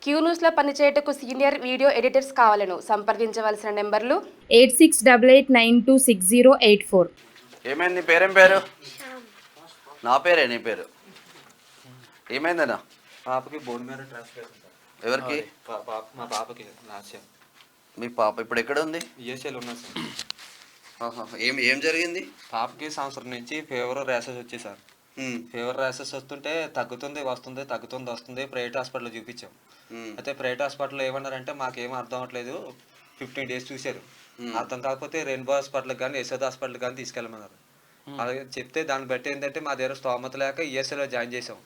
Queue న్యూస్లో పనిచేయటకు senior video editors కావాలను సంప్రదించవలసిన నెంబర్లు 8688926084. ఏమైంది? నీ పేరేం పేరు? నా పేరే. నీ పేరు ఏమైందన్నా? పాపకి బోన్ మ్యారో ట్రాన్స్ఫర్. ఎవరికి? మా పాపకి లాస్ట్ ఇయర్. మీ పాప ఇప్పుడు ఎక్కడ ఉంది? యూఎస్ఏలో ఉన్నా సార్. ఏం ఏం జరిగింది? పాపకి సంవత్సరం నుంచి ఫీవర్ ర్యాషెస్ వచ్చాయి సార్. ఫీవర్ ర్యాషెస్ వస్తుంటే తగ్గుతుంది వస్తుంది ప్రైవేట్ హాస్పిటల్లో చూపించాం. అయితే ప్రైవేట్ హాస్పిటల్లో ఏమన్నారంటే మాకేం అర్థం అవ్వట్లేదు, 15 days చూశారు. అర్థం కాకపోతే రెయిన్బో హాస్పిటల్కి కానీ యశోద హాస్పిటల్కి కానీ తీసుకెళ్ళమన్నారు. అలాగే చెప్తే దాన్ని బట్టి ఏంటంటే మా దగ్గర స్తోమత లేక యూఎస్ఏలో జాయిన్ చేసాం.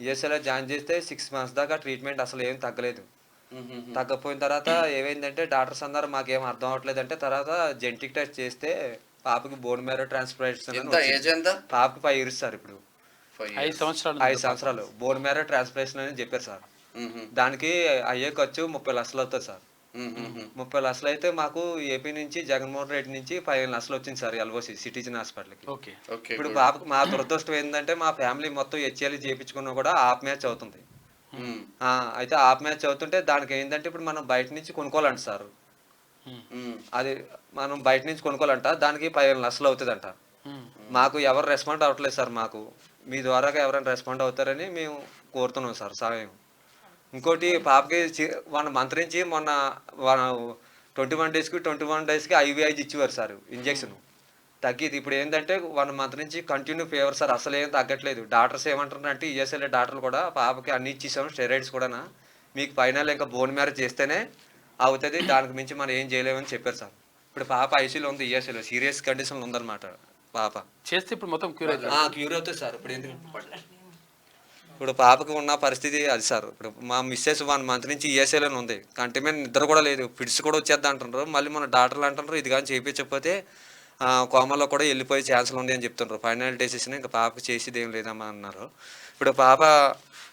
యూఎస్ఏలో జాయిన్ చేస్తే 6 months దాకా ట్రీట్మెంట్ అసలు ఏం తగ్గలేదు. తగ్గపోయిన తర్వాత ఏమైందంటే డాక్టర్స్ అన్నారు మాకేం అర్థం అవ్వట్లేదు అంటే, తర్వాత జెనెటిక్ టెస్ట్ చేస్తే పాపకి బోన్ మ్యారో ట్రాన్స్ప్లాంటేషన్. పాపకి 5 years సార్. ఇప్పుడు 5 సంవత్సరాలు 5 సంవత్సరాలు బోన్ మ్యారో ట్రాన్స్ప్లాంటేషన్ అని చెప్పారు సార్. దానికి అయ్యే ఖర్చు 30 లక్షలు అవుతుంది సార్. 30 లక్షలు అయితే మాకు ఏపీ నుంచి జగన్మోహన్ రెడ్డి నుంచి 15 లక్షలు వచ్చింది సార్ ఎల్ఓసి సిటిజన్ హాస్పిటల్కి. ఇప్పుడు పాపకు మా దురదృష్టం ఏంటంటే మా ఫ్యామిలీ మొత్తం హెచ్ఎల్ చేయించుకున్నా కూడా హాఫ్ మ్యాచ్ అవుతుంది. అయితే హాఫ్ మ్యాచ్ అవుతుంటే దానికి ఏంటంటే ఇప్పుడు మనం బయట నుంచి కొనుక్కోవాలంట సార్. అది మనం బయట నుంచి కొనుక్కోవాలంట, దానికి 15 లక్షలు అవుతుందంట. మాకు ఎవరు రెస్పాండ్ అవ్వట్లేదు సార్. మాకు మీ ద్వారా ఎవరైనా రెస్పాండ్ అవుతారని మేము కోరుతున్నాం సార్ సహాయం. ఇంకోటి పాపకి 1 month నుంచి మొన్న 21 daysకి ఐవీఐ ఇచ్చేవారు సార్ ఇంజెక్షన్. తగ్గిది ఇప్పుడు ఏంటంటే 1 month నుంచి కంటిన్యూ ఫీవర్ సార్, అసలు ఏం తగ్గట్లేదు. డాక్టర్స్ ఏమంటారంటే ఈఎస్ఎల్ఏ డాక్టర్లు కూడా పాపకి అన్ని ఇచ్చేసాం స్టెరాయిడ్స్ కూడా, మీకు ఫైనల్ ఇంకా బోన్ మ్యారో చేస్తేనే అవుతుంది, దానికి మించి మనం ఏం చేయలేమని చెప్పారు సార్. ఇప్పుడు పాప ఐసీలో ఉంది, ఈఎస్ఎల్ఏ సీరియస్ కండిషన్లో ఉందన్నమాట. పాప చేస్తే ఇప్పుడు మొత్తం క్యూర్ అవుతుంది సార్. ఇప్పుడు పాపకు ఉన్న పరిస్థితి అది సార్. ఇప్పుడు మా మిస్సెస్ 1 month నుంచి ఈఎస్ఐలోనే ఉంది, కంటి మీద నిద్ర కూడా లేదు, ఫిట్స్ కూడా వచ్చేద్దా అంటున్నారు. మళ్ళీ మన డాక్టర్లు అంటున్నారు ఇది కానీ చేయించకపోతే కోమాలో కూడా వెళ్ళిపోయే ఛాన్సులు ఉంది అని చెప్తున్నారు. ఫైనల్ డెసిషన్ ఇంకా పాపకు చేసేది ఏం లేదమ్మా అన్నారు. ఇప్పుడు పాప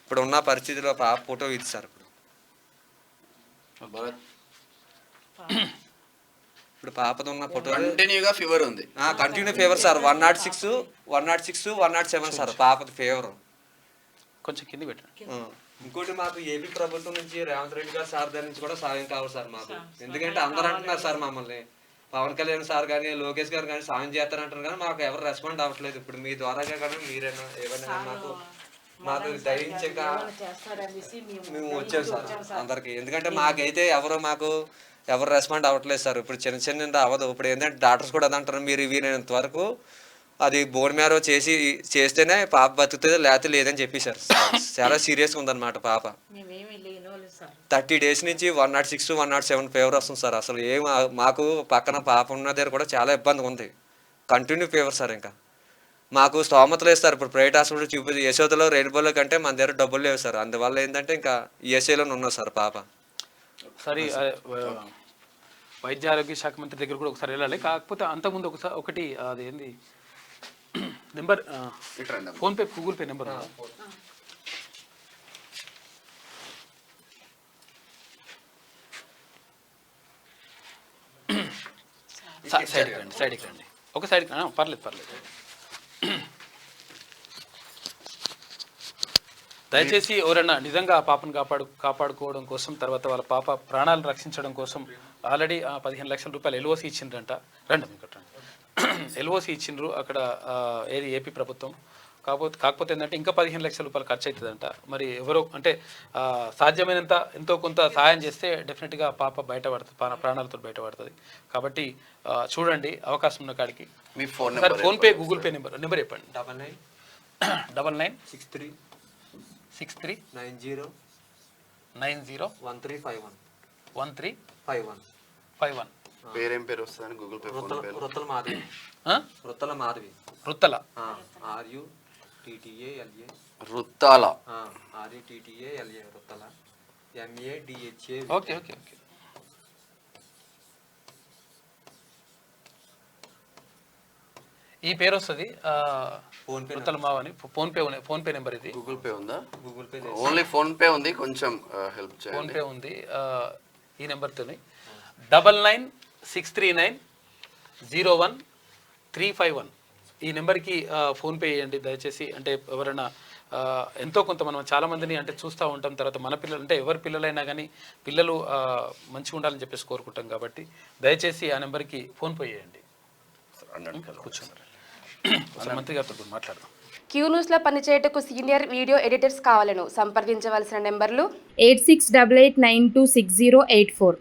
ఇప్పుడు ఉన్న పరిస్థితిలో పాప ఫోటో ఇది సార్. ఇప్పుడు పాపతో ఉన్న ఫోటో కంటిన్యూగా ఫీవర్ ఉంది. Continue fever sir. 106, 107 సార్ పాపది ఫీవర్. కొంచెం కింద పెట్టండి. ఇంకోటి మాకు ఏపీ ప్రభుత్వం నుంచి రేవంత్ రెడ్డి గారు సార్ దగ్గర నుంచి కూడా సాయం కావాలి సార్ మాకు. ఎందుకంటే అందరూ అంటున్నారు సార్ మమ్మల్ని, పవన్ కళ్యాణ్ సార్ కానీ లోకేష్ గారు కానీ సాయం చేస్తారంటారు కానీ మాకు ఎవరు రెస్పాండ్ అవ్వట్లేదు. ఇప్పుడు మీ ద్వారాగా కానీ మీరైనా ఏమైనా మాకు దయించక మేము వచ్చాం సార్ అందరికి. ఎందుకంటే మాకైతే ఎవరు రెస్పాండ్ అవ్వట్లేదు సార్. ఇప్పుడు చిన్న అవ్వదు. ఇప్పుడు ఏంటంటే డాక్టర్స్ కూడా అదంటారు మీరు వీలైనంత వరకు అది బోన్ మ్యారో చేస్తేనే పాప బతుకుతుంది, లేకపోతే లేదని చెప్పేశారు. చాలా సీరియస్గా ఉందన్నమాట పాప. 30 days నుంచి 106, 107 ఫీవర్ వస్తుంది సార్. అసలు మాకు పక్కన పాప ఉన్న దగ్గర కూడా చాలా ఇబ్బందిగా ఉంది, కంటిన్యూ ఫీవర్ సార్. ఇంకా మాకు స్తోమత లేదు సార్. ఇప్పుడు ప్రైవేట్ హాస్పిటల్ చూపించి యశోదలో రెయిన్బోలో కంటే మన దగ్గర డబ్బులు లేవు సార్. అందువల్ల ఏంటంటే ఇంకా ఈఎస్ఐలోనే ఉన్నా సార్ పాప. సరే వైద్య ఆరోగ్య శాఖ మంత్రి దగ్గర కూడా ఒకసారి వెళ్ళాలి. కాకపోతే అంతకుముందు ఒకటి అది ఏంది number, PhonePe Google Pay number సైడ్కి రండి ఒక సైడ్కి పర్లేదు. దయచేసి ఎవరైనా నిజంగా ఆ పాపను కాపాడుకోవడం కోసం, తర్వాత వాళ్ళ పాప ప్రాణాలను రక్షించడం కోసం ఆల్రెడీ 15 లక్షల రూపాయలు ఎల్ఓసి ఇచ్చిండ్రంట. రండి ఎల్ఓసి ఇచ్చిండ్రు అక్కడ ఏది ఏపీ ప్రభుత్వం. కాకపోతే ఏంటంటే ఇంకా 15 లక్షల రూపాయలు ఖర్చు అవుతుందంట. మరి ఎవరో అంటే సాధ్యమైనంత ఎంతో కొంత సహాయం చేస్తే డెఫినెట్గా పాప బయటపడుతుంది, ప్రాణాలతో బయటపడుతుంది. కాబట్టి చూడండి అవకాశం ఉన్న కాడికి. మీ ఫోన్పే గూగుల్ పే నెంబర్ చెప్పండి. 9963901351 పేరేం పేరు వస్తుంది? Google Pay. Ruttala Madhavi. Ruttala Ruttala Ruttala MADHA. Okay. ఈ పేరు వస్తుంది రుత్తల మావని. ఫోన్పే నెంబర్ ఇది. గూగుల్ పే ఉందా? Google Pay only PhonePe ఉంది, కొంచెం హెల్ప్ చేయండి. ఫోన్పే ఉంది. ఈ నెంబర్తో 9963901351 ఈ నెంబర్కి ఫోన్పే చేయండి దయచేసి. అంటే ఎవరైనా ఎంతో కొంత మనం చాలామందిని అంటే చూస్తూ ఉంటాం. తర్వాత మన పిల్లలు అంటే ఎవరి పిల్లలైనా కానీ పిల్లలు మంచిగా ఉండాలని చెప్పేసి కోరుకుంటాం. కాబట్టి దయచేసి ఆ నెంబర్కి ఫోన్పే చేయండి. కూర్చోండి. మంత్రి గారితో మాట్లాడదాం. క్యూ న్యూస్లో పనిచేయటకు సీనియర్ వీడియో ఎడిటర్స్ కావాలను సంప్రదించవలసిన నెంబర్లు 8688926084.